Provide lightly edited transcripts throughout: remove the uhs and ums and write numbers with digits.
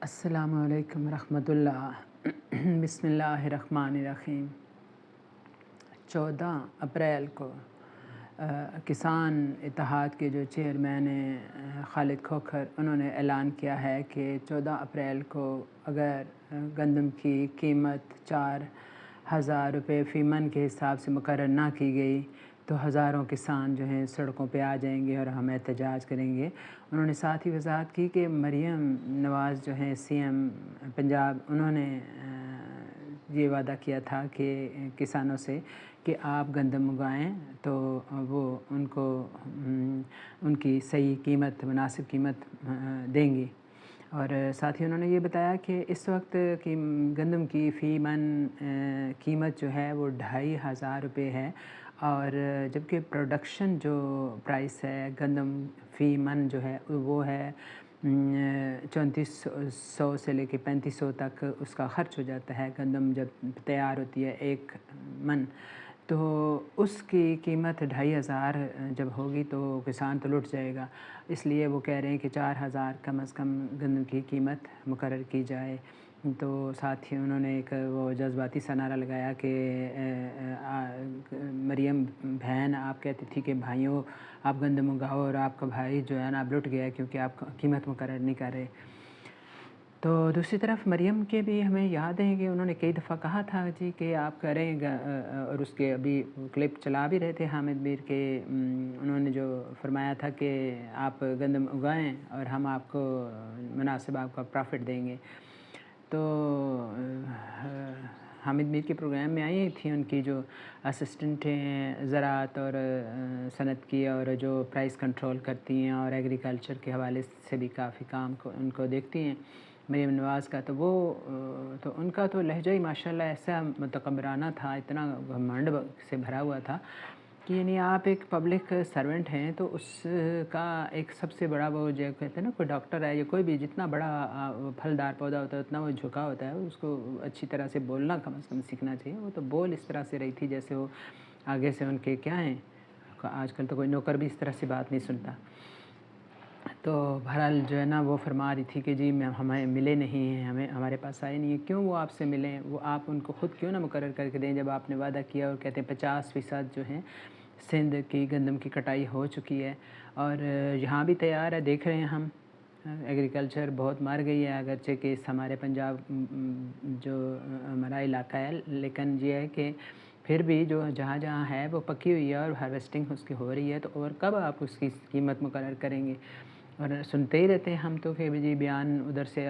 السلام علیکم ورحمۃ اللہ۔ بسم اللہ الرحمن الرحیم۔ 14 اپریل کو کسان اتحاد کے جو چیئرمین ہیں خالد کھوکھر، انہوں نے اعلان کیا ہے کہ 14 اپریل کو اگر گندم کی قیمت 4,000 روپے فی من کے حساب سے مقرر نہ کی گئی تو ہزاروں کسان جو ہیں سڑکوں پہ آ جائیں گے اور ہم احتجاج کریں گے۔ انہوں نے ساتھ ہی وضاحت کی کہ مریم نواز جو ہیں سی ایم پنجاب، انہوں نے یہ وعدہ کیا تھا کہ کسانوں سے کہ آپ گندم اگائیں تو وہ ان کو ان کی صحیح قیمت، مناسب قیمت دیں گی۔ اور ساتھ ہی انہوں نے یہ بتایا کہ اس وقت کی گندم کی فی من قیمت جو ہے وہ 2,500 روپے ہے، اور جبکہ پروڈکشن جو پرائس ہے گندم فی من جو ہے وہ ہے 3400 سے لے کے 3500 تک اس کا خرچ ہو جاتا ہے گندم جب تیار ہوتی ہے 1 من، تو اس کی قیمت 2,500 جب ہوگی تو کسان تو لٹ جائے گا۔ اس لیے وہ کہہ رہے ہیں کہ 4,000 کم از کم گندم کی قیمت مقرر کی جائے۔ تو ساتھ ہی انہوں نے ایک وہ جذباتی سا نعرہ لگایا کہ مریم بہن آپ کہتی تھی کہ بھائیوں آپ گندم اگاؤ، اور آپ کا بھائی جو ہے نا اب لٹ گیا کیونکہ آپ قیمت مقرر نہیں کر رہے۔ تو دوسری طرف مریم کے بھی ہمیں یاد ہے کہ انہوں نے کئی دفعہ کہا تھا جی کہ آپ کریں گا، اور اس کے ابھی کلپ چلا بھی رہے تھے حامد میر کے، انہوں نے جو فرمایا تھا کہ آپ گندم اگائیں اور ہم آپ کو مناسب آپ کا پرافٹ دیں گے۔ تو حامد میر کے پروگرام میں آئی تھی ان کی جو اسسٹنٹ ہیں زراعت اور صنعت کی، اور جو پرائس کنٹرول کرتی ہیں اور ایگریکلچر کے حوالے سے بھی کافی کام کو ان کو دیکھتی ہیں مریم نواز کا، تو وہ تو ان کا تو لہجہ ہی ماشاءاللہ ایسا متکبرانہ تھا، اتنا گھمنڈ سے بھرا ہوا تھا کہ یعنی آپ ایک پبلک سرونٹ ہیں تو اس کا ایک سب سے بڑا وہ جو کہتے ہیں نا کوئی ڈاکٹر ہے یا کوئی بھی جتنا بڑا پھلدار پودا ہوتا ہے اتنا وہ جھکا ہوتا ہے، اس کو اچھی طرح سے بولنا کم از کم سیکھنا چاہیے۔ وہ تو بول اس طرح سے رہی تھی جیسے وہ آگے سے ان کے کیا ہیں، آج کل تو کوئی نوکر بھی اس طرح سے بات نہیں سنتا۔ تو بہرحال جو ہے نا وہ فرما رہی تھی کہ جی ہمیں ملے نہیں ہیں، ہمارے پاس آئے نہیں ہیں، کیوں وہ آپ سے ملیں، وہ آپ ان کو خود کیوں نہ مقرر کر کے دیں جب آپ نے وعدہ کیا، اور کہتے ہیں 50% جو ہیں سندھ کی گندم کی کٹائی ہو چکی ہے، اور یہاں بھی تیار ہے، دیکھ رہے ہیں ہم ایگریکلچر بہت مر گئی ہے، اگرچہ کہ ہمارے پنجاب جو ہمارا علاقہ ہے، لیکن یہ ہے کہ پھر بھی جو جہاں جہاں ہے وہ پکی ہوئی ہے اور ہارویسٹنگ اس کی ہو رہی ہے، تو اور کب آپ اس کی قیمت مقرر کریں گے؟ اور سنتے ہی رہتے ہیں ہم تو کہ جی بیان ادھر سے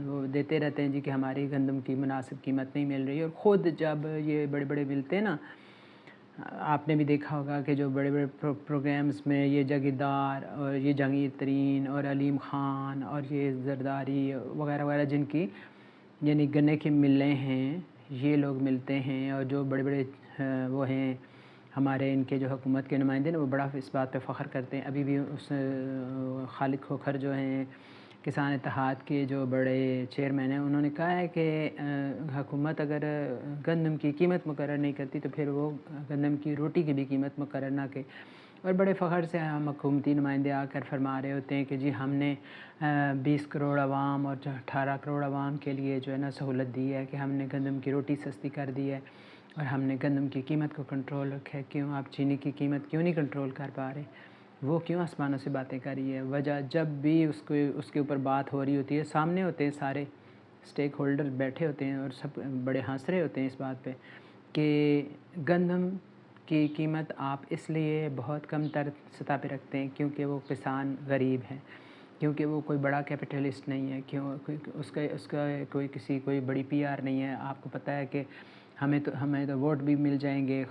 وہ دیتے رہتے ہیں جی کہ ہماری گندم کی مناسب قیمت نہیں مل رہی، اور خود جب یہ بڑے بڑے ملتے ہیں نا، آپ نے بھی دیکھا ہوگا کہ جو بڑے بڑے پروگرامز میں یہ جاگیردار اور یہ جہانگیر ترین اور علیم خان اور یہ زرداری وغیرہ وغیرہ جن کی یعنی گنے کے ملیں ہیں، یہ لوگ ملتے ہیں، اور جو بڑے بڑے وہ ہیں ہمارے ان کے جو حکومت کے نمائندے ہیں وہ بڑا اس بات پہ فخر کرتے ہیں۔ ابھی بھی اس خالد کھوکھر جو ہیں کسان اتحاد کے جو بڑے چیئرمین ہیں، انہوں نے کہا ہے کہ حکومت اگر گندم کی قیمت مقرر نہیں کرتی تو پھر وہ گندم کی روٹی کی بھی قیمت مقرر نہ کرے، اور بڑے فخر سے ہم حکومتی نمائندے آ کر فرما رہے ہوتے ہیں کہ جی ہم نے 20 کروڑ عوام اور 18 کروڑ عوام کے لیے جو ہے نا سہولت دی ہے کہ ہم نے گندم کی روٹی سستی کر دی ہے، اور ہم نے گندم کی قیمت کو کنٹرول رکھا ہے۔ کیوں آپ چینی کی قیمت کیوں نہیں کنٹرول کر پا رہے؟ وہ کیوں آسمانوں سے باتیں کر رہی ہے؟ وجہ جب بھی اس کے اوپر بات ہو رہی ہوتی ہے، سامنے ہوتے ہیں سارے سٹیک ہولڈر بیٹھے ہوتے ہیں اور سب بڑے ہنس رہے ہوتے ہیں اس بات پہ کہ گندم کی قیمت آپ اس لیے بہت کم تر سطح پہ رکھتے ہیں کیونکہ وہ کسان غریب ہے، کیونکہ وہ کوئی بڑا کیپٹلسٹ نہیں ہے، کیوں اس کا کوئی بڑی پی آر نہیں ہے۔ آپ کو پتہ ہے کہ ہمیں تو ووٹ بھی مل جائیں گے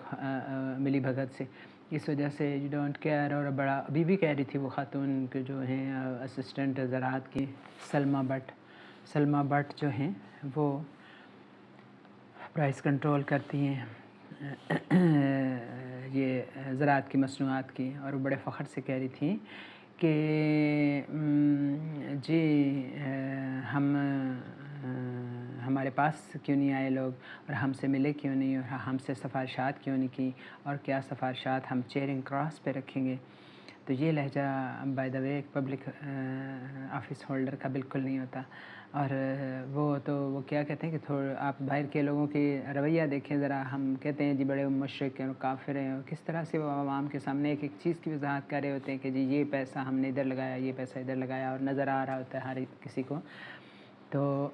ملی بھگت سے، اس وجہ سے یو ڈونٹ کیئر۔ اور بڑا ابھی بھی کہہ رہی تھی وہ خاتون کے جو ہیں اسسٹنٹ زراعت کی سلمہ بٹ جو ہیں وہ پرائس کنٹرول کرتی ہیں یہ زراعت کی مصنوعات کی، اور وہ بڑے فخر سے کہہ رہی تھیں کہ جی ہمارے پاس کیوں نہیں آئے لوگ، اور ہم سے ملے کیوں نہیں، اور ہم سے سفارشات کیوں نہیں کی، اور کیا سفارشات ہم چیئرنگ کراس پہ رکھیں گے۔ تو یہ لہجہ بائی دا وے ایک پبلک آفس ہولڈر کا بالکل نہیں ہوتا. اور وہ کیا کہتے ہیں کہ تھوڑا آپ باہر کے لوگوں کی رویہ دیکھیں ذرا. ہم کہتے ہیں جی بڑے مشرک ہیں اور کافر ہیں، اور کس طرح سے وہ عوام کے سامنے ایک ایک چیز کی وضاحت کر رہے ہوتے ہیں کہ جی یہ پیسہ ہم نے ادھر لگایا، یہ پیسہ ادھر لگایا، اور نظر آ رہا ہوتا ہے ہر کسی کو. تو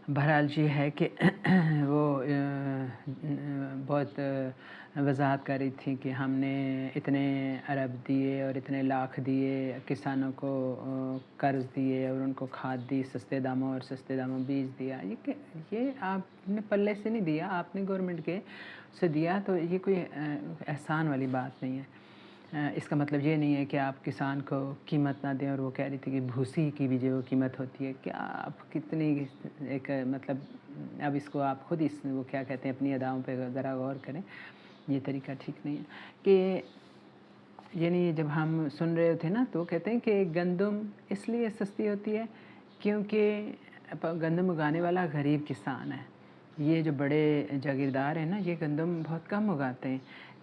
بہرحال یہ ہے کہ وہ بہت وضاحت کر رہی تھی کہ ہم نے اتنے ارب دیے اور اتنے لاکھ دیے کسانوں کو، قرض دیے اور ان کو کھاد دی سستے داموں، اور سستے داموں بیج دیا. یہ آپ نے پلے سے نہیں دیا، آپ نے گورنمنٹ کے سے دیا. تو یہ کوئی احسان والی بات نہیں ہے. اس کا مطلب یہ نہیں ہے کہ آپ کسان کو قیمت نہ دیں. اور وہ کہہ رہی تھی کہ بھوسی کی بھی جو قیمت ہوتی ہے، کیا آپ کتنی ایک مطلب اب اس کو آپ خود وہ کیا کہتے ہیں اپنی اداؤں پہ ذرا غور کریں. یہ طریقہ ٹھیک نہیں ہے کہ یعنی جب ہم سن رہے تھے نا تو کہتے ہیں کہ گندم اس لیے سستی ہوتی ہے کیونکہ گندم اگانے والا غریب کسان ہے. یہ جو بڑے جاگیردار ہیں نا، یہ گندم بہت کم اگاتے ہیں.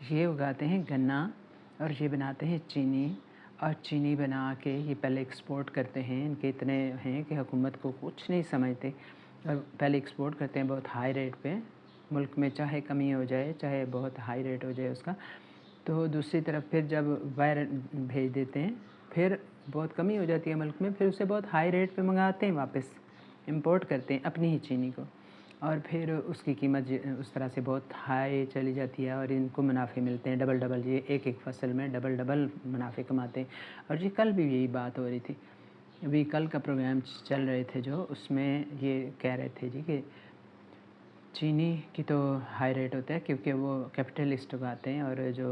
یہ اگاتے ہیں گنا، اور یہ بناتے ہیں چینی، اور چینی بنا کے یہ پہلے ایکسپورٹ کرتے ہیں. ان کے اتنے ہیں کہ حکومت کو کچھ نہیں سمجھتے، اور پہلے ایکسپورٹ کرتے ہیں بہت ہائی ریٹ پہ. ملک میں چاہے کمی ہو جائے، چاہے بہت ہائی ریٹ ہو جائے اس کا، تو دوسری طرف پھر جب باہر بھیج دیتے ہیں پھر بہت کمی ہو جاتی ہے ملک میں، پھر اسے بہت ہائی ریٹ پہ منگاتے ہیں، واپس امپورٹ کرتے ہیں اپنی ہی چینی کو، اور پھر اس کی قیمت اس طرح سے بہت ہائی چلی جاتی ہے، اور ان کو منافع ملتے ہیں ڈبل. یہ ایک فصل میں ڈبل منافع کماتے ہیں. اور یہ کل بھی یہی بات ہو رہی تھی. ابھی کل کا پروگرام چل رہے تھے جو، اس میں یہ کہہ رہے تھے جی کہ چینی کی تو ہائی ریٹ ہوتا ہے کیونکہ وہ کیپٹلسٹ اگاتے ہیں، اور جو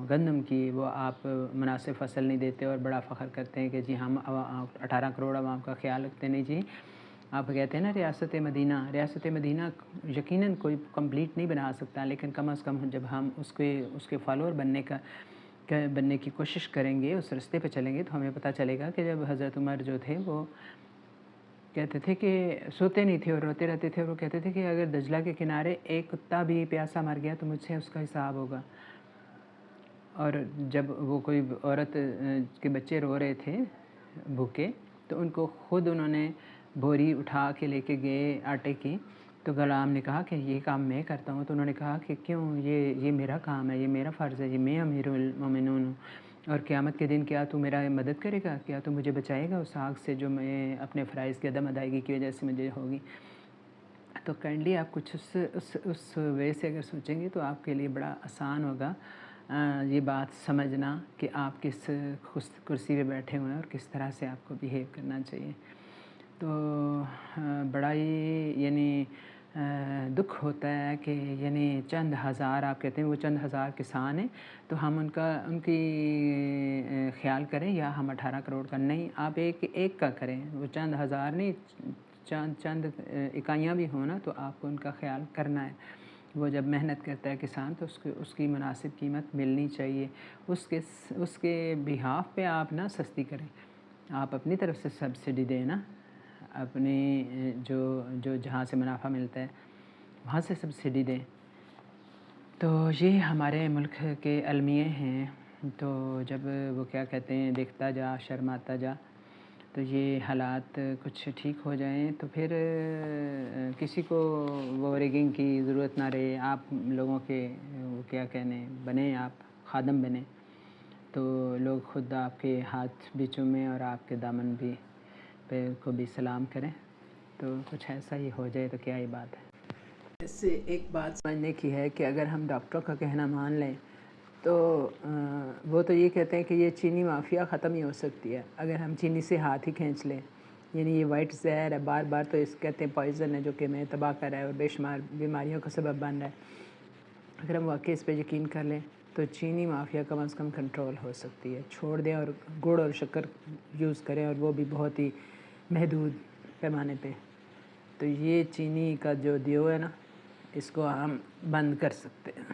گندم کی وہ آپ مناسب فصل نہیں دیتے، اور بڑا فخر کرتے ہیں کہ جی ہم 18 کروڑ عوام کا خیال رکھتے. نہیں جی، آپ کہتے ہیں نا ریاست مدینہ یقیناً کوئی کمپلیٹ نہیں بنا سکتا، لیکن کم از کم جب ہم اس کے فالوور بننے کی کوشش کریں گے، اس رستے پہ چلیں گے، تو ہمیں پتہ چلے گا کہ جب حضرت عمر جو تھے وہ کہتے تھے کہ سوتے نہیں تھے اور روتے رہتے تھے، اور وہ کہتے تھے کہ اگر دجلہ کے کنارے ایک کتا بھی پیاسا مر گیا تو مجھ سے اس کا حساب ہوگا. اور جب وہ کوئی عورت کے بچے رو رہے تھے بھوکے، تو ان کو خود انہوں نے بوری اٹھا کے لے کے گئے آٹے کی. تو غلام نے کہا کہ یہ کام میں کرتا ہوں. تو انہوں نے کہا کہ کیوں، یہ میرا کام ہے، یہ میرا فرض ہے، یہ میں امیر المومنون ہوں، اور قیامت کے دن کیا تو میرا مدد کرے گا، کیا تو مجھے بچائے گا اس آگ سے جو میں اپنے فرائض کی عدم ادائیگی کی وجہ سے مجھے ہوگی. تو کائنڈلی آپ کچھ اس وے سے اگر سوچیں گے تو آپ کے لیے بڑا آسان ہوگا یہ بات سمجھنا کہ آپ کس کرسی پہ بیٹھے ہوئے ہیں اور کس طرح سے آپ کو بیہیو کرنا چاہیے. تو بڑا ہی یعنی دکھ ہوتا ہے کہ یعنی چند ہزار، آپ کہتے ہیں وہ چند ہزار کسان ہیں، تو ہم ان کی خیال کریں، یا ہم 18 کروڑ کا نہیں، آپ ایک کا کریں. وہ چند ہزار نہیں، چند اکائیاں بھی ہوں نا، تو آپ کو ان کا خیال کرنا ہے. وہ جب محنت کرتا ہے کسان تو اس کی مناسب قیمت ملنی چاہیے. اس کے بہاف پہ آپ نہ سستی کریں، آپ اپنی طرف سے سبسڈی دیں نا، اپنی جو جہاں سے منافع ملتا ہے وہاں سے سبسڈی دیں. تو یہ ہمارے ملک کے المیے ہیں. تو جب وہ کیا کہتے ہیں دیکھتا جا شرماتا جا، تو یہ حالات کچھ ٹھیک ہو جائیں تو پھر کسی کو وہ ریگنگ کی ضرورت نہ رہے. آپ لوگوں کے وہ کیا کہنے بنیں، آپ خادم بنیں، تو لوگ خود آپ کے ہاتھ بھی چومیں اور آپ کے دامن بھی پہ کو بھی سلام کریں. تو کچھ ایسا ہی ہو جائے تو کیا ہی بات ہے. اس سے ایک بات سمجھنے کی ہے کہ اگر ہم ڈاکٹروں کا کہنا مان لیں تو وہ تو یہ کہتے ہیں کہ یہ چینی مافیا ختم ہی ہو سکتی ہے اگر ہم چینی سے ہاتھ ہی کھینچ لیں. یعنی یہ وائٹ زہر ہے، بار بار تو اس کہتے ہیں پوائزن ہے جو کہ میں تباہ کر رہا ہے اور بے شمار بیماریوں کا سبب بن رہا ہے. اگر ہم واقعی اس پہ یقین کر لیں تو چینی مافیا کم از کم کنٹرول ہو سکتی ہے. چھوڑ دیں اور گڑ اور شکر یوز کریں، اور وہ بھی بہت ہی محدود پیمانے پہ. تو یہ چینی کا جو دیو ہے نا، اس کو ہم بند کر سکتے ہیں.